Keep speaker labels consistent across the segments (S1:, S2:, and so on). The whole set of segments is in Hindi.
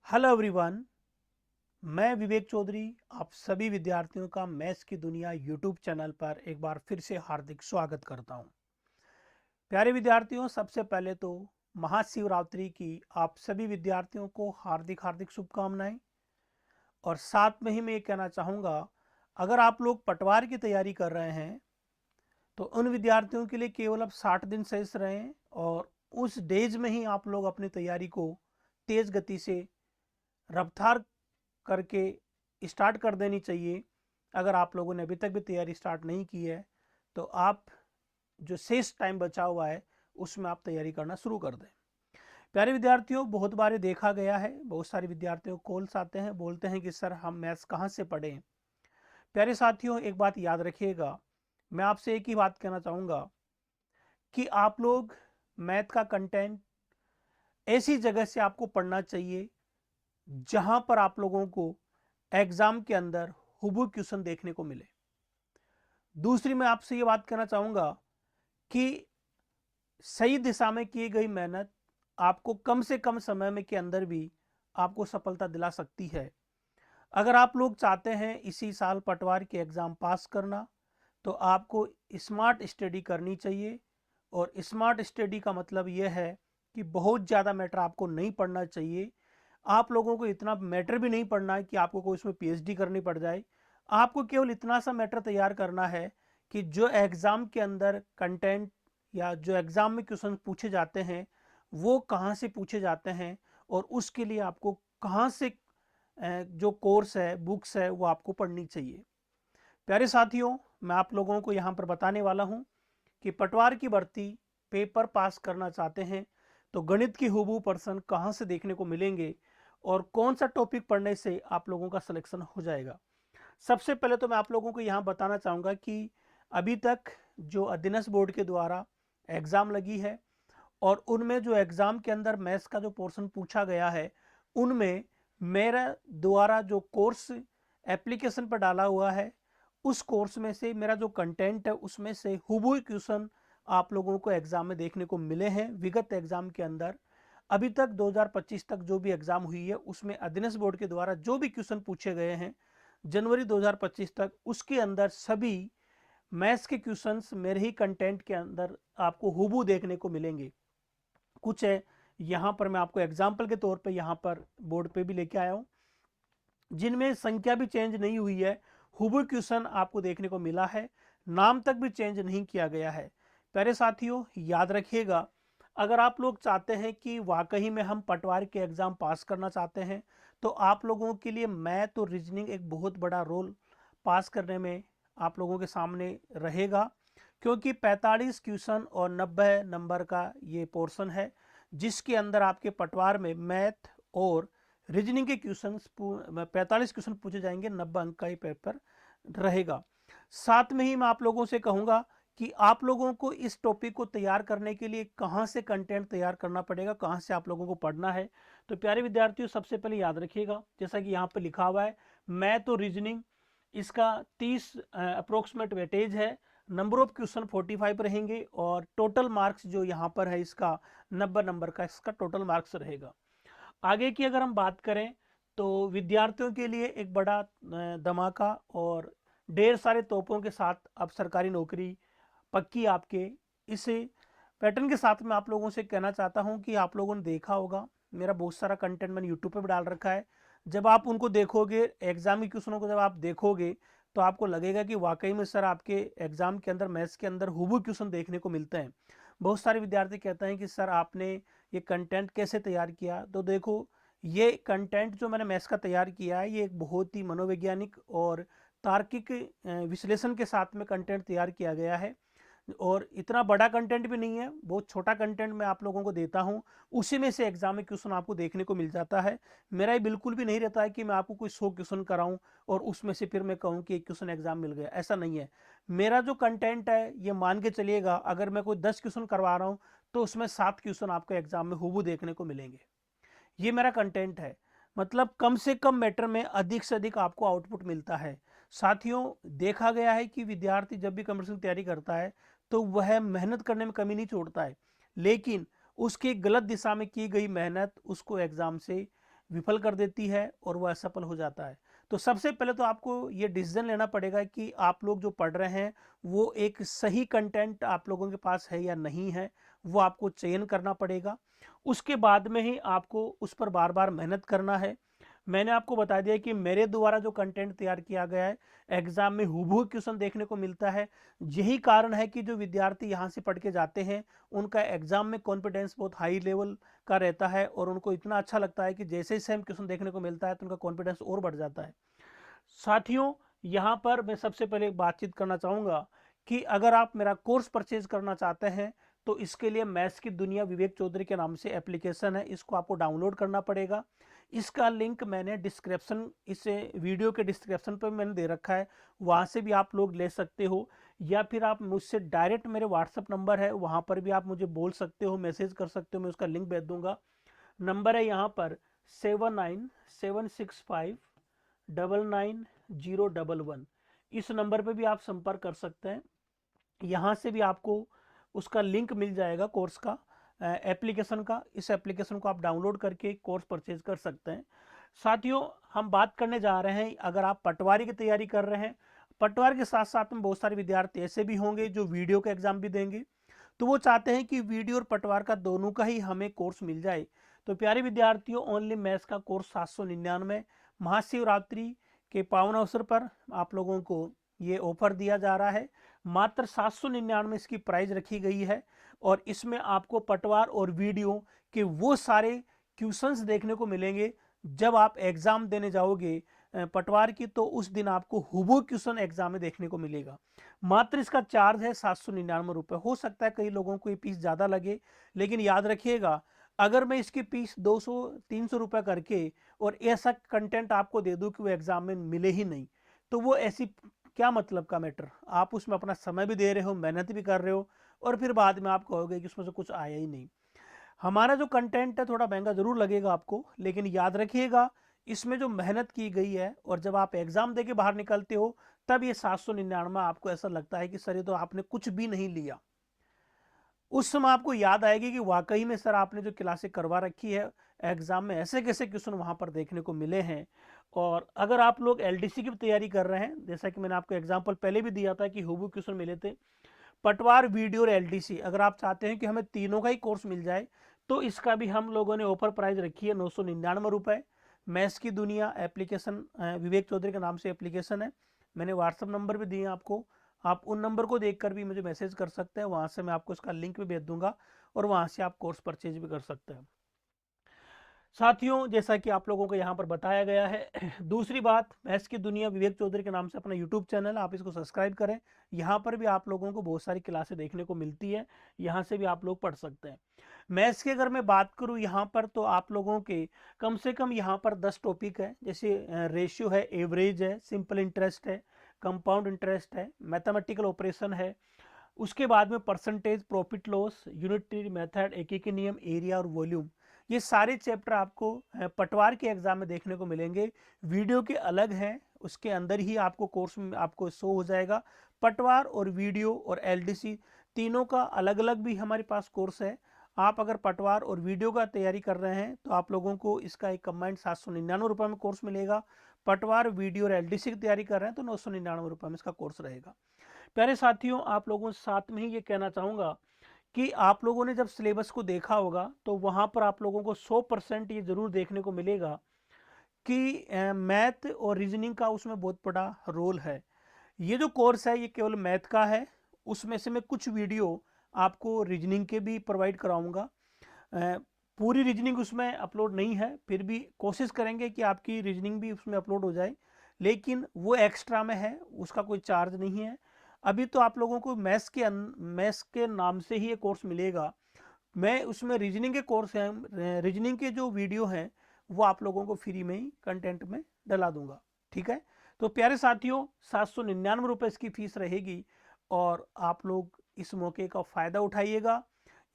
S1: Hello everyone. मैं विवेक चौधरी आप सभी विद्यार्थियों का मैथ्स की दुनिया यूट्यूब चैनल पर एक बार फिर से हार्दिक स्वागत करता हूं। प्यारे विद्यार्थियों, सबसे पहले तो महाशिवरात्रि की आप सभी विद्यार्थियों को हार्दिक हार्दिक शुभकामनाएं। और साथ में ही मैं ये कहना चाहूँगा, अगर आप लोग पटवार की तैयारी कर रहे हैं तो उन विद्यार्थियों के लिए केवल अब 60 दिन शेष रहे हैं और उस डेज में ही आप लोग अपनी तैयारी को तेज़ गति से रफ्तार करके स्टार्ट कर देनी चाहिए। अगर आप लोगों ने अभी तक भी तैयारी स्टार्ट नहीं की है तो आप जो शेष टाइम बचा हुआ है उसमें आप तैयारी करना शुरू कर दें। प्यारे विद्यार्थियों, बहुत बार देखा गया है, बहुत सारे विद्यार्थियों को कॉल्स आते हैं, बोलते हैं कि सर हम मैथ्स कहाँ से पढ़ें। प्यारे साथियों, एक बात याद रखिएगा, मैं आपसे एक ही बात कहना चाहूँगा कि आप लोग मैथ का कंटेंट ऐसी जगह से आपको पढ़ना चाहिए जहां पर आप लोगों को एग्जाम के अंदर हुबहू क्वेश्चन देखने को मिले। दूसरी, मैं आपसे ये बात कहना चाहूंगा कि सही दिशा में की गई मेहनत आपको कम से कम समय में के अंदर भी आपको सफलता दिला सकती है। अगर आप लोग चाहते हैं इसी साल पटवार के एग्जाम पास करना तो आपको स्मार्ट स्टडी करनी चाहिए। और स्मार्ट स्टडी का मतलब यह है कि बहुत ज़्यादा मैटर आपको नहीं पढ़ना चाहिए। आप लोगों को इतना मैटर भी नहीं पढ़ना है कि आपको कोई उसमें पीएचडी करनी पड़ जाए। आपको केवल इतना सा मैटर तैयार करना है कि जो एग्ज़ाम के अंदर कंटेंट या जो एग्ज़ाम में क्वेश्चन पूछे जाते हैं वो कहाँ से पूछे जाते हैं और उसके लिए आपको कहाँ से जो कोर्स है, बुक्स है, वो आपको पढ़नी चाहिए। प्यारे साथियों, मैं आप लोगों को यहाँ पर बताने वाला हूँ कि पटवार की भर्ती पेपर पास करना चाहते हैं तो गणित की हुबहू पर्सन कहाँ से देखने को मिलेंगे और कौन सा टॉपिक पढ़ने से आप लोगों का सिलेक्शन हो जाएगा। सबसे पहले तो मैं आप लोगों को यहाँ बताना चाहूँगा कि अभी तक जो अधीनस्थ बोर्ड के द्वारा एग्ज़ाम लगी है और उनमें जो एग्ज़ाम के अंदर मैथ्स का जो पोर्शन पूछा गया है उनमें मेरा द्वारा जो कोर्स एप्लीकेशन पर डाला हुआ है उस कोर्स में से मेरा जो कंटेंट है उसमें से हुबहू क्वेश्चन आप लोगों को एग्ज़ाम में देखने को मिले हैं। विगत एग्ज़ाम के अंदर अभी तक 2025 तक जो भी एग्ज़ाम हुई है उसमें अधीनस्थ बोर्ड के द्वारा जो भी क्वेश्चन पूछे गए हैं जनवरी 2025 तक, उसके अंदर सभी मैथ्स के क्वेश्चंस मेरे ही कंटेंट के अंदर आपको हुबहू देखने को मिलेंगे। कुछ है यहाँ पर मैं आपको एग्जाम्पल के तौर पे यहाँ पर बोर्ड पे भी लेके आया हूँ जिनमें संख्या भी चेंज नहीं हुई है, हुबहू क्वेश्चन आपको देखने को मिला है, नाम तक भी चेंज नहीं किया गया है। प्यारे साथियों, याद रखिएगा, अगर आप लोग चाहते हैं कि वाकई में हम पटवार के एग्ज़ाम पास करना चाहते हैं तो आप लोगों के लिए मैथ और रीजनिंग एक बहुत बड़ा रोल पास करने में आप लोगों के सामने रहेगा। क्योंकि 45 क्वेश्चन और 90 नंबर का ये पोर्शन है जिसके अंदर आपके पटवार में मैथ और रीजनिंग के क्वेश्चन 45 क्वेश्चन पूछे जाएंगे, 90 अंक का ये पेपर रहेगा। साथ में ही मैं आप लोगों से कहूँगा कि आप लोगों को इस टॉपिक को तैयार करने के लिए कहाँ से कंटेंट तैयार करना पड़ेगा, कहाँ से आप लोगों को पढ़ना है। तो प्यारे विद्यार्थियों, सबसे पहले याद रखिएगा, जैसा कि यहाँ पर लिखा हुआ है मैथ और रीजनिंग, इसका 30 अप्रोक्सीमेट वेटेज है, नंबर ऑफ क्वेश्चन 45 रहेंगे और टोटल मार्क्स जो यहाँ पर है इसका 90 नंबर का इसका टोटल मार्क्स रहेगा। आगे की अगर हम बात करें तो विद्यार्थियों के लिए एक बड़ा धमाका और ढेर सारे तोपों के साथ अब सरकारी नौकरी पक्की आपके इस पैटर्न के साथ मैं आप लोगों से कहना चाहता हूं कि आप लोगों ने देखा होगा मेरा बहुत सारा कंटेंट मैंने यूट्यूब पे भी डाल रखा है। जब आप उनको देखोगे, एग्जाम के क्वेश्चनों को जब आप देखोगे तो आपको लगेगा कि वाकई में सर आपके एग्जाम के अंदर मैथ्स के अंदर हुबहू क्वेश्चन देखने को मिलते हैं। बहुत सारे विद्यार्थी कहते हैं कि सर आपने ये कंटेंट कैसे तैयार किया। तो देखो, ये कंटेंट जो मैंने मैथ्स का तैयार किया है ये एक बहुत ही मनोवैज्ञानिक और तार्किक विश्लेषण के साथ में कंटेंट तैयार किया गया है और इतना बड़ा कंटेंट भी नहीं है, बहुत छोटा कंटेंट मैं आप लोगों को देता हूं, उसी में से एग्जाम में क्वेश्चन आपको देखने को मिल जाता है। मेरा ये बिल्कुल भी नहीं रहता है कि मैं आपको कोई 100 क्वेश्चन कराऊं और उसमें से फिर मैं कहूं कि एक क्वेश्चन एग्जाम मिल गया, ऐसा नहीं है। मेरा जो कंटेंट है ये मान के चलिएगा, अगर मैं कोई 10 क्वेश्चन करवा रहा हूँ तो उसमें 7 क्वेश्चन आपको एग्जाम में हुबहू देखने को मिलेंगे। ये मेरा कंटेंट है, मतलब कम से कम मैटर में अधिक से अधिक आपको आउटपुट मिलता है। साथियों, देखा गया है कि विद्यार्थी जब भी कमर्शियल की तैयारी करता है तो वह मेहनत करने में कमी नहीं छोड़ता है, लेकिन उसकी गलत दिशा में की गई मेहनत उसको एग्जाम से विफल कर देती है और वह असफल हो जाता है। तो सबसे पहले तो आपको ये डिसीजन लेना पड़ेगा कि आप लोग जो पढ़ रहे हैं वो एक सही कंटेंट आप लोगों के पास है या नहीं है, वो आपको चयन करना पड़ेगा। उसके बाद में ही आपको उस पर बार बार मेहनत करना है। मैंने आपको बता दिया कि मेरे द्वारा जो कंटेंट तैयार किया गया है, एग्जाम में हूबहू क्वेश्चन देखने को मिलता है। यही कारण है कि जो विद्यार्थी यहाँ से पढ़ के जाते हैं उनका एग्जाम में कॉन्फिडेंस बहुत हाई लेवल का रहता है और उनको इतना अच्छा लगता है कि जैसे ही सेम क्वेश्चन देखने को मिलता है तो उनका कॉन्फिडेंस और बढ़ जाता है। साथियों, यहाँ पर मैं सबसे पहले बातचीत करना चाहूँगा कि अगर आप मेरा कोर्स परचेज करना चाहते हैं तो इसके लिए मैथ्स की दुनिया विवेक चौधरी के नाम से एप्लीकेशन है, इसको आपको डाउनलोड करना पड़ेगा। इसका लिंक मैंने डिस्क्रिप्शन, इस वीडियो के डिस्क्रिप्शन पर मैंने दे रखा है, वहाँ से भी आप लोग ले सकते हो, या फिर आप मुझसे डायरेक्ट, मेरे व्हाट्सअप नंबर है वहाँ पर भी आप मुझे बोल सकते हो, मैसेज कर सकते हो, मैं उसका लिंक भेज दूंगा। नंबर है यहाँ पर 7976599011। इस नंबर पे भी आप संपर्क कर सकते हैं। यहाँ से भी आपको उसका लिंक मिल जाएगा कोर्स का, एप्लीकेशन का। इस एप्लीकेशन को आप डाउनलोड करके कोर्स परचेज कर सकते हैं। साथियों, हम बात करने जा रहे हैं, अगर आप पटवारी की तैयारी कर रहे हैं, पटवारी के साथ साथ में बहुत सारे विद्यार्थी ऐसे भी होंगे जो वीडियो का एग्जाम भी देंगे, तो वो चाहते हैं कि वीडियो और पटवार का दोनों का ही हमें कोर्स मिल जाए। तो प्यारे विद्यार्थियों, ओनली मैथ्स का कोर्स 799 महाशिवरात्रि के पावन अवसर पर आप लोगों को ये ऑफर दिया जा रहा है। मात्र 799 इसकी प्राइस रखी गई है और इसमें आपको पटवार और वीडियो के वो सारे क्वेश्चंस देखने को मिलेंगे। जब आप एग्जाम देने जाओगे पटवार की, तो उस दिन आपको हूबहू क्वेश्चन एग्जाम में देखने को मिलेगा। मात्र इसका चार्ज है 799 रुपये। हो सकता है कई लोगों को ये फीस ज़्यादा लगे, लेकिन याद रखिएगा, अगर मैं इसकी फीस 200-300 रुपये करके और ऐसा कंटेंट आपको दे दूं कि वो एग्जाम में मिले ही नहीं, तो वो ऐसी क्या मतलब का मैटर। आप उसमें अपना समय भी दे रहे हो, मेहनत भी कर रहे हो, और फिर बाद में आप कहोगे कि उसमें से कुछ आया ही नहीं। हमारा जो कंटेंट है थोड़ा महंगा जरूर लगेगा आपको, लेकिन याद रखिएगा इसमें जो मेहनत की गई है, और जब आप एग्जाम देके बाहर निकलते हो तब ये 799 आपको ऐसा लगता है कि सर ये तो आपने कुछ भी नहीं लिया। उस समय आपको याद आएगी कि वाकई में सर आपने जो क्लासें करवा रखी है, एग्जाम में ऐसे कैसे क्वेश्चन वहां पर देखने को मिले हैं। और अगर आप लोग एलडीसी की तैयारी कर रहे हैं, जैसा कि मैंने आपको एग्जाम्पल पहले भी दिया था कि हूबहू क्वेश्चन मिले थे, पटवार, वीडियो और एलडीसी, अगर आप चाहते हैं कि हमें तीनों का ही कोर्स मिल जाए, तो इसका भी हम लोगों ने ऑफर प्राइस रखी है 999 रुपये। मैथ्स की दुनिया एप्लीकेशन, विवेक चौधरी के नाम से एप्लीकेशन है। मैंने व्हाट्सअप नंबर भी दिए आपको, आप उन नंबर को देखकर भी मुझे मैसेज कर सकते हैं, वहाँ से मैं आपको इसका लिंक भी भेज दूंगा और वहाँ से आप कोर्स परचेज भी कर सकते हैं। साथियों, जैसा कि आप लोगों को यहाँ पर बताया गया है, दूसरी बात, मैथ्स की दुनिया विवेक चौधरी के नाम से अपना यूट्यूब चैनल, आप इसको सब्सक्राइब करें। यहाँ पर भी आप लोगों को बहुत सारी क्लासें देखने को मिलती है, यहाँ से भी आप लोग पढ़ सकते हैं। मैथ्स की अगर मैं बात करूँ यहाँ पर, तो आप लोगों के कम से कम यहाँ पर 10 टॉपिक है, जैसे रेशियो है, एवरेज है, सिंपल इंटरेस्ट है, कंपाउंड इंटरेस्ट है, मैथमेटिकल ऑपरेशन है, उसके बाद में percentage, profit loss, unitary method, एकीकृत नियम, एरिया और वॉल्यूम। ये सारे चैप्टर आपको पटवार के एग्जाम में देखने को मिलेंगे। वीडियो के अलग हैं, उसके अंदर ही आपको कोर्स में आपको शो हो जाएगा। पटवार और वीडियो और एलडीसी तीनों का अलग अलग भी हमारे पास कोर्स है। आप अगर पटवार और वीडियो का तैयारी कर रहे हैं तो आप लोगों को इसका एक कंबाइंड 799 रुपये में कोर्स मिलेगा। पटवार, वीडियो और एलडीसी की तैयारी कर रहे हैं तो 999 रुपये में इसका कोर्स रहेगा। प्यारे साथियों, आप लोगों से साथ में ही ये कहना चाहूँगा कि आप लोगों ने जब सिलेबस को देखा होगा तो वहाँ पर आप लोगों को 100% ये ज़रूर देखने को मिलेगा कि मैथ और रीजनिंग का उसमें बहुत बड़ा रोल है। ये जो कोर्स है ये केवल मैथ का है, उसमें से मैं कुछ वीडियो आपको रीजनिंग के भी प्रोवाइड कराऊंगा। पूरी रीजनिंग उसमें अपलोड नहीं है, फिर भी कोशिश करेंगे कि आपकी रीजनिंग भी उसमें अपलोड हो जाए, लेकिन वो एक्स्ट्रा में है, उसका कोई चार्ज नहीं है। अभी तो आप लोगों को मैथ्स के नाम से ही ये कोर्स मिलेगा। मैं उसमें रीजनिंग के कोर्स हैं, रीजनिंग के जो वीडियो हैं वो आप लोगों को फ्री में ही कंटेंट में डला दूंगा। ठीक है, तो प्यारे साथियों, 799 रुपये इसकी फीस रहेगी और आप लोग इस मौके का फ़ायदा उठाइएगा।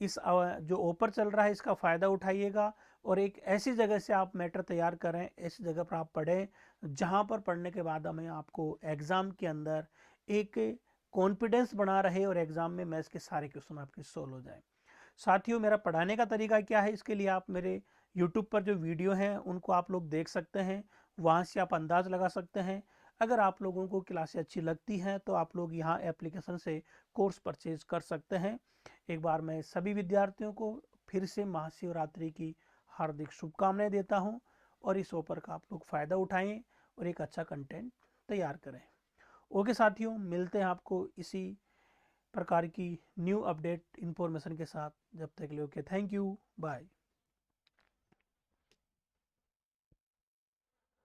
S1: इस जो ऑफर चल रहा है इसका फ़ायदा उठाइएगा और एक ऐसी जगह से आप मैटर तैयार करें, ऐसी जगह पर आप पढ़ें जहाँ पर पढ़ने के बाद हमें आपको एग्ज़ाम के अंदर एक कॉन्फिडेंस बना रहे और एग्ज़ाम में मैथ्स के सारे क्वेश्चन आपके सोल्व हो जाए। साथियों, मेरा पढ़ाने का तरीका क्या है, इसके लिए आप मेरे यूट्यूब पर जो वीडियो हैं उनको आप लोग देख सकते हैं, वहाँ से आप अंदाज़ लगा सकते हैं। अगर आप लोगों को क्लासें अच्छी लगती हैं तो आप लोग यहाँ एप्लीकेशन से कोर्स परचेज कर सकते हैं। एक बार मैं सभी विद्यार्थियों को फिर से महाशिवरात्रि की हार्दिक शुभकामनाएं देता हूं और इस ऑफर का आप लोग फ़ायदा उठाएं और एक अच्छा कंटेंट तैयार करें। ओके साथियों, मिलते हैं आपको इसी प्रकार की न्यू अपडेट इन्फॉर्मेशन के साथ। जब तक के लिए ओके, थैंक यू, बाय।